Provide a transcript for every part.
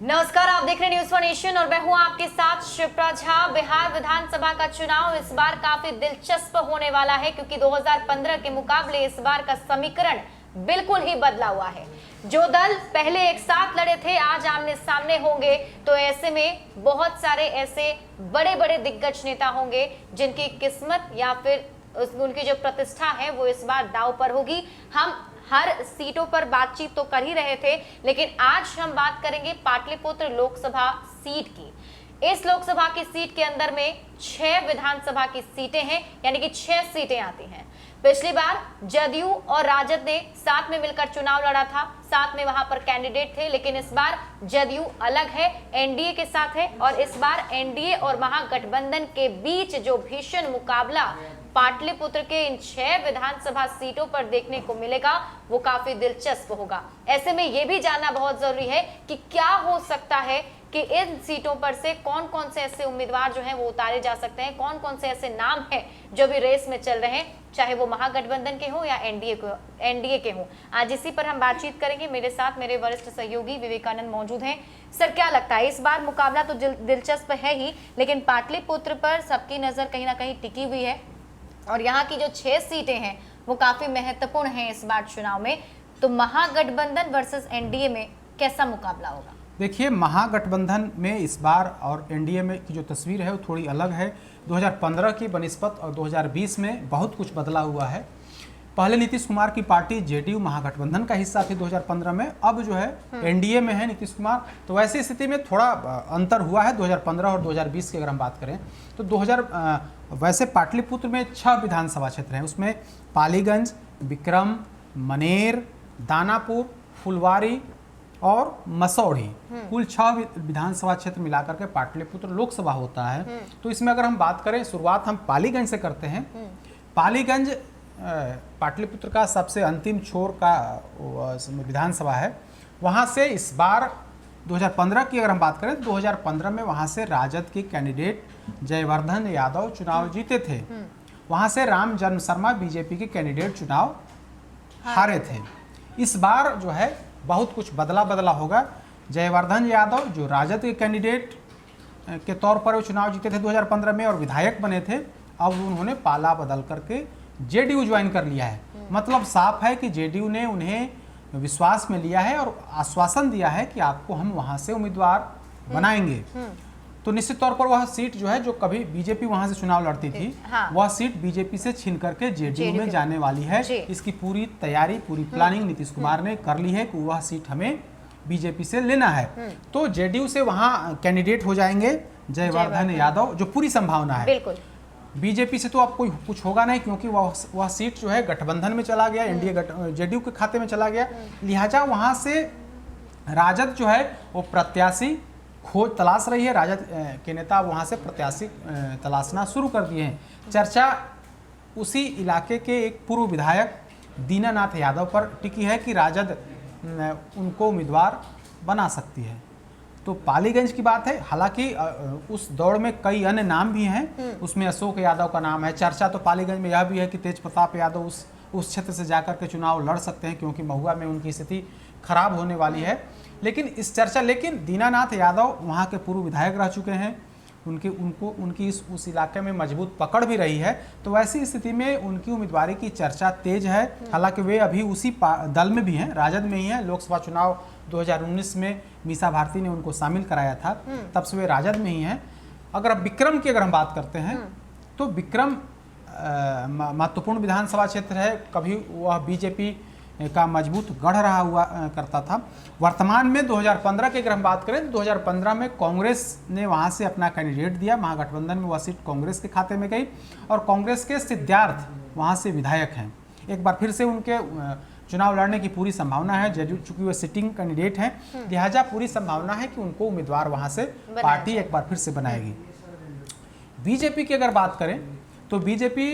नमस्कार, आप देख रहे हैं न्यूज़ वन नेशन और मैं हूं आपके साथ शिप्रा झा। बिहार विधानसभा का चुनाव इस बार काफी दिलचस्प होने वाला है क्योंकि 2015 के मुकाबले इस बार का समीकरण बिल्कुल ही बदला हुआ है। जो दल पहले एक साथ लड़े थे आज आमने सामने होंगे, तो ऐसे में बहुत सारे ऐसे बड़े बड़े दिग्गज नेता होंगे जिनकी किस्मत या फिर उनकी जो प्रतिष्ठा है वो इस बार दांव पर होगी। हम हर सीटों पर बातचीत तो कर ही रहे थे, लेकिन आज हम बात करेंगे पाटलिपुत्र लोकसभा सीट की। इस लोकसभा की सीट के अंदर में 6 विधानसभा की सीटें हैं, यानी कि 6 सीटें आती हैं। पिछली बार जदयू और राजद ने साथ में मिलकर चुनाव लड़ा था, साथ में वहां पर कैंडिडेट थे, लेकिन इस बार जदयू अलग है, एनडीए के साथ है और इस बार एनडीए और महागठबंधन के बीच जो भीषण मुकाबला पाटलिपुत्र के इन 6 विधानसभा सीटों पर देखने को मिलेगा वो काफी दिलचस्प होगा। ऐसे में ये भी जानना बहुत जरूरी है कि क्या हो सकता है कि इन सीटों पर से कौन कौन से ऐसे उम्मीदवार जो हैं वो उतारे जा सकते हैं, कौन कौन से ऐसे नाम हैं जो भी रेस में चल रहे हैं, चाहे वो महागठबंधन के हो या एनडीए के हो। आज इसी पर हम बातचीत करेंगे। मेरे साथ मेरे वरिष्ठ सहयोगी विवेकानंद मौजूद हैं। सर, क्या लगता है, इस बार मुकाबला तो दिलचस्प है ही, लेकिन पाटलिपुत्र पर सबकी नजर कहीं ना कहीं टिकी हुई है और यहाँ की जो 6 सीटें हैं वो काफी महत्वपूर्ण हैं इस बार चुनाव में। तो महागठबंधन वर्सेस एनडीए में कैसा मुकाबला होगा? देखिए, महागठबंधन में इस बार और एनडीए में की जो तस्वीर है वो थोड़ी अलग है। 2015 की बनिस्बत और 2020 में बहुत कुछ बदला हुआ है। पहले नीतीश कुमार की पार्टी जेडीयू महागठबंधन का हिस्सा थी 2015 में, अब जो है एनडीए में है नीतीश कुमार। तो वैसी स्थिति में थोड़ा अंतर हुआ है 2015 और 2020 की अगर हम बात करें तो वैसे पाटलिपुत्र में 6 विधानसभा क्षेत्र हैं। उसमें पालीगंज, विक्रम, मनेर, दानापुर, फुलवारी और मसौढ़ी, कुल 6 विधानसभा क्षेत्र मिलाकर के पाटलिपुत्र लोकसभा होता है। तो इसमें अगर हम बात करें, शुरुआत हम पालीगंज से करते हैं। पालीगंज पाटलिपुत्र का सबसे अंतिम छोर का विधानसभा है। वहाँ से इस बार 2015 की अगर हम बात करें तो 2015 में वहाँ से राजद के कैंडिडेट जयवर्धन यादव चुनाव जीते थे। वहाँ से राम जन्म शर्मा बीजेपी के कैंडिडेट चुनाव हारे थे। इस बार जो है बहुत कुछ बदला होगा। जयवर्धन यादव जो राजद के कैंडिडेट के तौर पर वो चुनाव जीते थे 2015 में और विधायक बने थे, अब उन्होंने पाला बदल करके जेडीयू ज्वाइन कर लिया है। मतलब साफ है कि जेडीयू ने उन्हें विश्वास में लिया है और आश्वासन दिया है कि आपको हम वहां से उम्मीदवार बनाएंगे। तो निश्चित तौर पर वह सीट जो है, जो कभी बीजेपी वहां से चुनाव लड़ती थी, वह सीट बीजेपी से छीन करके जेडीयू में जाने वाली है। इसकी पूरी तैयारी, पूरी प्लानिंग नीतीश कुमार ने कर ली है कि वह सीट हमें बीजेपी से लेना है। तो जेडीयू से वहां कैंडिडेट हो जाएंगे जयवर्धन यादव, जो पूरी संभावना है। बिल्कुल। बीजेपी से तो अब कोई कुछ होगा नहीं, क्योंकि वह सीट जो है गठबंधन में चला गया, एनडीए जेडीयू के खाते में चला गया। लिहाजा वहां से राजद जो है वो प्रत्याशी खोज तलाश रही है। राजद के नेता वहां से प्रत्याशी तलाशना शुरू कर दिए हैं। चर्चा उसी इलाके के एक पूर्व विधायक दीनानाथ यादव पर टिकी है कि राजद उनको उम्मीदवार बना सकती है। तो पालीगंज की बात है, हालांकि उस दौड़ में कई अन्य नाम भी हैं, उसमें अशोक यादव का नाम है। चर्चा तो पालीगंज में यह भी है कि तेज प्रताप यादव उस क्षेत्र से जाकर के चुनाव लड़ सकते हैं, क्योंकि महुआ में उनकी स्थिति खराब होने वाली है। लेकिन दीनानाथ यादव वहाँ के पूर्व विधायक रह चुके हैं, उनकी उस इलाके में मजबूत पकड़ भी रही है। तो वैसी स्थिति में उनकी उम्मीदवारी की चर्चा तेज है। हालांकि वे अभी उसी दल में भी हैं, राजद में ही हैं। लोकसभा चुनाव 2019 में मीसा भारती ने उनको शामिल कराया था, तब से वे राजद में ही हैं। अगर विक्रम की अगर हम बात करते हैं तो विक्रम महत्वपूर्ण विधानसभा क्षेत्र है। कभी वह बीजेपी का मजबूत गढ़ रहा हुआ करता था। वर्तमान में 2015 की अगर हम बात करें तो 2015 में कांग्रेस ने वहां से अपना कैंडिडेट दिया। महागठबंधन में वह सीट कांग्रेस के खाते में गई और कांग्रेस के सिद्धार्थ वहां से विधायक हैं। एक बार फिर से उनके चुनाव लड़ने की पूरी संभावना है। जदयू चूंकि वे सिटिंग कैंडिडेट हैं, लिहाजा पूरी संभावना है कि उनको उम्मीदवार वहां से पार्टी एक बार फिर से बनाएगी। बीजेपी की अगर बात करें तो बीजेपी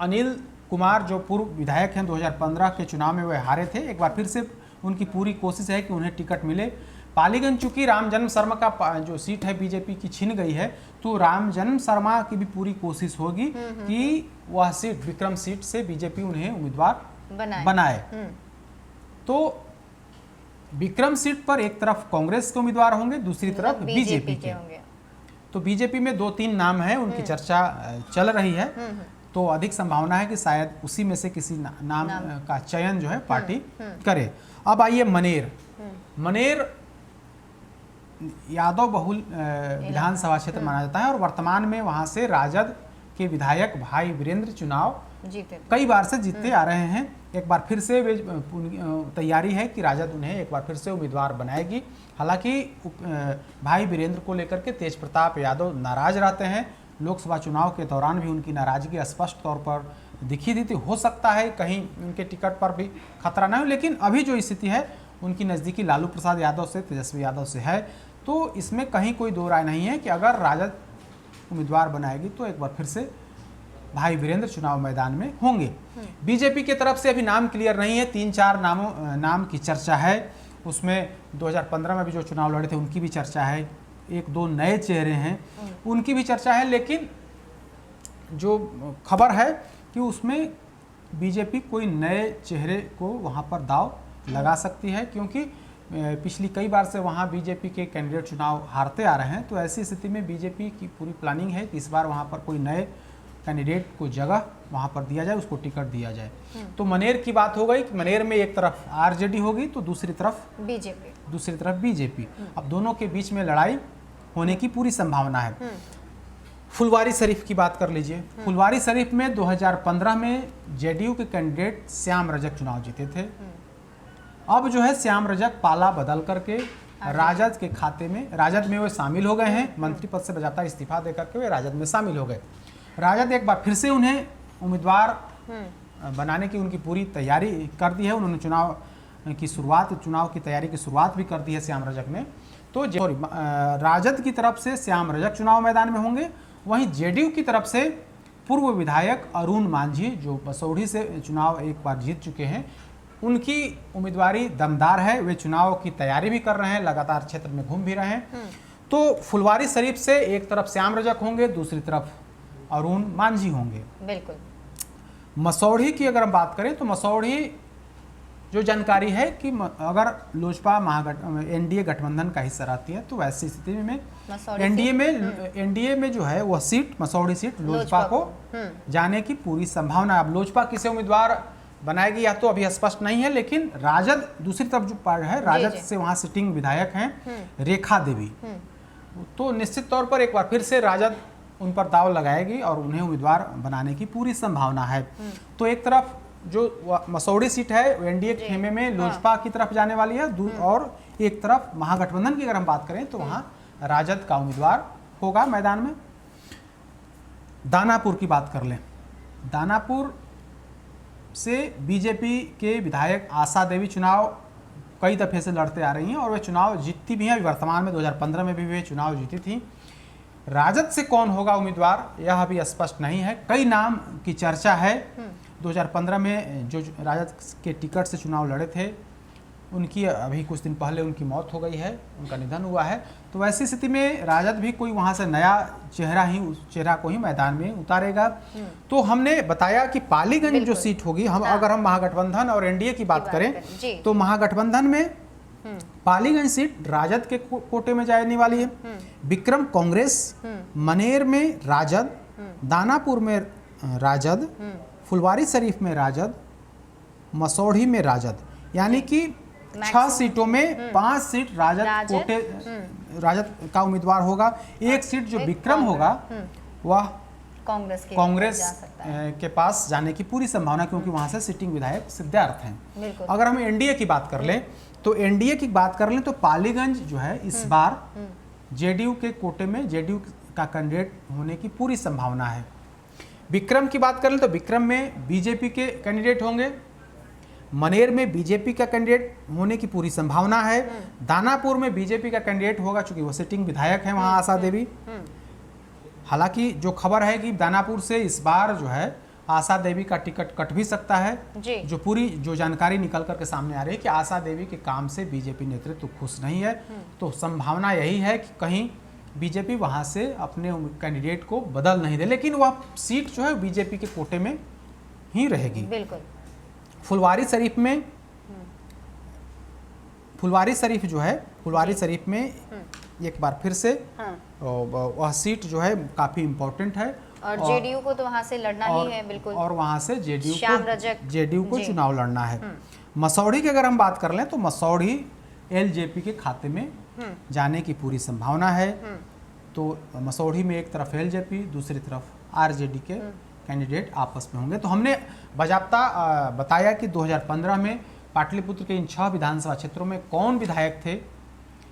अनिल कुमार जो पूर्व विधायक हैं 2015 के चुनाव में वे हारे थे, एक बार फिर से उनकी पूरी कोशिश है कि उन्हें टिकट मिले। पालीगंज चूंकि राम जन्म शर्मा का जो सीट है बीजेपी की छीन गई है, तो राम जन्म शर्मा की भी पूरी कोशिश होगी कि वह सीट विक्रम सीट से बीजेपी उन्हें उम्मीदवार बनाए। तो विक्रम सीट पर एक तरफ कांग्रेस के उम्मीदवार होंगे, दूसरी तरफ बीजेपी के। होंगे। तो बीजेपी में 2-3 नाम हैं, उनकी चर्चा चल रही है। तो अधिक संभावना है कि शायद उसी में से किसी नाम का चयन जो है पार्टी करे। अब आइए मनेर। मनेर यादव बहुल विधानसभा क्षेत्र माना जाता है और वर्तमान में वहां से राजद के विधायक भाई वीरेंद्र चुनाव जीते, कई बार से जीतते आ रहे हैं। एक बार फिर से वे तैयारी है कि राजद उन्हें एक बार फिर से उम्मीदवार बनाएगी। हालांकि भाई वीरेंद्र को लेकर के तेज प्रताप यादव नाराज रहते हैं। लोकसभा चुनाव के दौरान भी उनकी नाराजगी स्पष्ट तौर पर दिखी दी थी। हो सकता है कहीं उनके टिकट पर भी खतरा न हो, लेकिन अभी जो स्थिति है उनकी नज़दीकी लालू प्रसाद यादव से, तेजस्वी यादव से है। तो इसमें कहीं कोई दो राय नहीं है कि अगर राजद उम्मीदवार बनाएगी तो एक बार फिर से भाई वीरेंद्र चुनाव मैदान में होंगे। बीजेपी की तरफ से अभी नाम क्लियर नहीं है, 3-4 नाम की चर्चा है। उसमें 2015 में भी जो चुनाव लड़े थे उनकी भी चर्चा है, 1-2 नए चेहरे हैं उनकी भी चर्चा है। लेकिन जो खबर है कि उसमें बीजेपी कोई नए चेहरे को वहाँ पर दाव लगा सकती है, क्योंकि पिछली कई बार से वहाँ बीजेपी के कैंडिडेट चुनाव हारते आ रहे हैं। तो ऐसी स्थिति में बीजेपी की पूरी प्लानिंग है कि इस बार वहाँ पर कोई नए कैंडिडेट को जगह वहाँ पर दिया जाए, उसको टिकट दिया जाए। तो मनेर की बात हो गई कि मनेर में एक तरफ आरजेडी होगी तो दूसरी तरफ बीजेपी। अब दोनों के बीच में लड़ाई होने की पूरी संभावना है। फुलवारी शरीफ की बात कर लीजिए। फुलवारी शरीफ में 2015 में जेडीयू के कैंडिडेट श्याम रजक चुनाव जीते थे। अब जो है श्याम रजक पाला बदल करके राजद के खाते में, राजद में वे शामिल हो गए हैं। मंत्री पद से बजाता इस्तीफा देकर के वे राजद में शामिल हो गए। राजद एक बार फिर से उन्हें उम्मीदवार बनाने की उनकी पूरी तैयारी कर दी है। उन्होंने चुनाव की तैयारी की शुरुआत भी कर दी है श्याम रजक ने। तो राजद की तरफ से श्याम रजक चुनाव मैदान में होंगे। वहीं जेडीयू की तरफ से पूर्व विधायक अरुण मांझी, जो बसौड़ी से चुनाव एक बार जीत चुके हैं, उनकी उम्मीदवारी दमदार है। वे चुनाव की तैयारी भी कर रहे हैं, लगातार क्षेत्र में घूम भी रहे हैं। तो फुलवारी शरीफ से एक तरफ श्याम रजक होंगे, दूसरी तरफ अरुण मांझी होंगे। बिल्कुल। मसौढ़ी की अगर हम बात करें तो मसौढ़ी जो जानकारी है कि अगर लोजपा एनडीए गठबंधन का हिस्सा रहती है तो वैसी स्थिति में एनडीए में जो है वह सीट, मसौढ़ी सीट लोजपा को जाने की पूरी संभावना। अब लोजपा किसे उम्मीदवार बनाएगी या तो अभी स्पष्ट नहीं है, लेकिन राजद दूसरी तरफ जो पार्टी है, राजद से वहां सिटिंग विधायक हैं रेखा देवी, तो निश्चित तौर पर एक बार फिर से राजद उन पर दाव लगाएगी और उन्हें उम्मीदवार बनाने की पूरी संभावना है। तो एक तरफ जो मसौढ़ी सीट है एनडीए के खेमे में लोजपा की तरफ जाने वाली है, और एक तरफ महागठबंधन की अगर हम बात करें तो वहां राजद का उम्मीदवार होगा मैदान में। दानापुर की बात कर लें। दानापुर से बीजेपी के विधायक आशा देवी चुनाव कई दफे से लड़ते आ रही हैं और वे चुनाव जीतती भी हैं। वर्तमान में 2015 में भी वे चुनाव जीती थी। राजद से कौन होगा उम्मीदवार यह अभी स्पष्ट नहीं है। कई नाम की चर्चा है। 2015 में जो राजद के टिकट से चुनाव लड़े थे उनकी अभी कुछ दिन पहले उनकी मौत हो गई है, उनका निधन हुआ है। तो वैसी स्थिति में राजद भी कोई वहां से नया चेहरा ही उस चेहरा को ही मैदान में उतारेगा। तो हमने बताया कि पालीगंज जो सीट होगी, अगर हम महागठबंधन और एनडीए की बात करें तो महागठबंधन में पालीगंज सीट राजद के कोटे में जाने वाली है। विक्रम कांग्रेस, मनेर में राजद, दानापुर में राजद, फुलवारी शरीफ में राजद, मसौढ़ी में राजद, यानी कि 6 सीटों में 5 सीट राजद कोटे राजद का उम्मीदवार होगा। एक सीट जो विक्रम होगा वह कांग्रेस के पास जाने की पूरी संभावना, क्योंकि वहां से सिटिंग विधायक सिद्धार्थ हैं। अगर हम एनडीए की बात कर लें तो पालीगंज जो है इस बार जेडीयू के कोटे में जेडीयू का कैंडिडेट होने की पूरी संभावना है। विक्रम की बात कर लें तो विक्रम में बीजेपी के कैंडिडेट होंगे। मनेर में बीजेपी का कैंडिडेट होने की पूरी संभावना है। दानापुर में बीजेपी का कैंडिडेट होगा, चूंकि वो सिटिंग विधायक है वहां आशा देवी। हालांकि जो खबर है कि दानापुर से इस बार जो है आशा देवी का टिकट कट भी सकता है। जो जानकारी निकल करके सामने आ रही है कि आशा देवी के काम से बीजेपी नेतृत्व खुश नहीं है। तो संभावना यही है कि कहीं बीजेपी वहां से अपने कैंडिडेट को बदल नहीं दे, लेकिन वह सीट जो है बीजेपी के कोटे में ही रहेगी। बिल्कुल। फुलवारी शरीफ में फुलवारी शरीफ जो है, फुलवारी शरीफ में एक बार फिर से हाँ। वह सीट जो है काफ़ी इम्पोर्टेंट है और जेडीयू को तो वहां से लड़ना ही है बिल्कुल, और वहाँ से श्याम रजक जेडीयू को जी। चुनाव लड़ना है। मसौढ़ी की अगर हम बात कर लें तो मसौढ़ी एलजेपी के खाते में जाने की पूरी संभावना है। तो मसौढ़ी में एक तरफ एलजेपी, दूसरी तरफ आरजेडी के कैंडिडेट आपस में होंगे। तो हमने बाजाप्ता बताया कि 2015 में पाटलिपुत्र के इन 6 विधानसभा क्षेत्रों में कौन विधायक थे,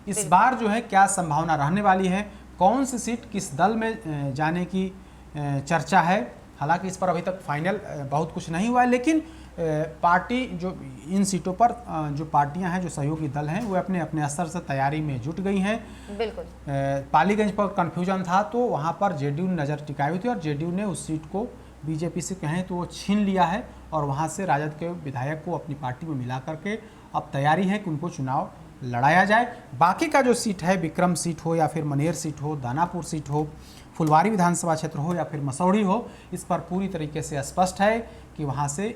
इस बार जो है क्या संभावना रहने वाली है, कौन सी सीट किस दल में जाने की चर्चा है। हालांकि इस पर अभी तक फाइनल बहुत कुछ नहीं हुआ है, लेकिन पार्टी जो इन सीटों पर जो पार्टियां हैं, जो सहयोगी दल हैं, वो अपने अपने स्तर से तैयारी में जुट गई हैं। बिल्कुल पालीगंज पर कन्फ्यूजन था तो वहाँ पर जेडीयू ने नज़र टिकाई हुई थी और जेडीयू ने उस सीट को बीजेपी से कहें तो वो छीन लिया है और वहाँ से राजद के विधायक को अपनी पार्टी में मिला करके अब तैयारी है कि उनको चुनाव लड़ाया जाए। बाकी का जो सीट है, विक्रम सीट हो या फिर मनेर सीट हो, दानापुर सीट हो, फुलवारी विधानसभा क्षेत्र हो या फिर मसौढ़ी हो, इस पर पूरी तरीके से स्पष्ट है कि वहाँ से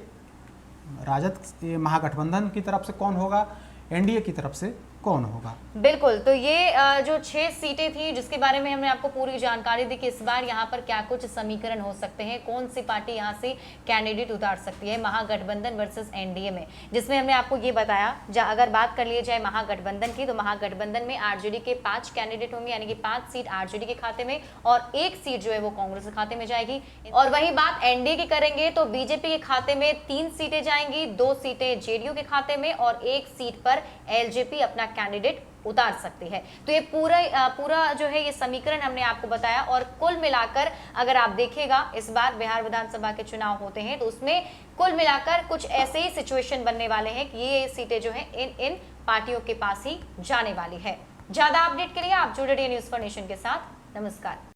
राजद महागठबंधन की तरफ से कौन होगा, एनडीए की तरफ से कौन होगा। बिल्कुल। तो ये जो 6 सीटें थी जिसके बारे में हमने आपको पूरी जानकारी दी कि इस बार यहाँ पर क्या कुछ समीकरण हो सकते हैं, कौन सी पार्टी यहाँ से कैंडिडेट उतार सकती है महागठबंधन वर्सेस एनडीए में, जिसमें हमने आपको ये बताया। अगर बात कर ली जाए महागठबंधन की, तो महागठबंधन में आरजेडी के 5 कैंडिडेट होंगे, यानी कि 5 सीट आरजेडी के खाते में और 1 सीट जो है वो कांग्रेस के खाते में जाएगी। और वही बात एनडीए की करेंगे तो बीजेपी के खाते में 3 सीटें जाएंगी, 2 सीटें जेडीयू के खाते में और 1 सीट पर एलजेपी अपना कैंडिडेट उतार सकती है। तो ये पूरा जो है ये समीकरण हमने आपको बताया। और कुल मिलाकर अगर आप देखिएगा, इस बार बिहार विधानसभा के चुनाव होते हैं तो उसमें कुल मिलाकर कुछ ऐसे ही सिचुएशन बनने वाले हैं कि ये सीटें जो है इन पार्टियों के पास ही जाने वाली है। ज्यादा अपडेट के लिए आप जुड़े रहिए न्यूज़ फॉर नेशन के साथ। नमस्कार।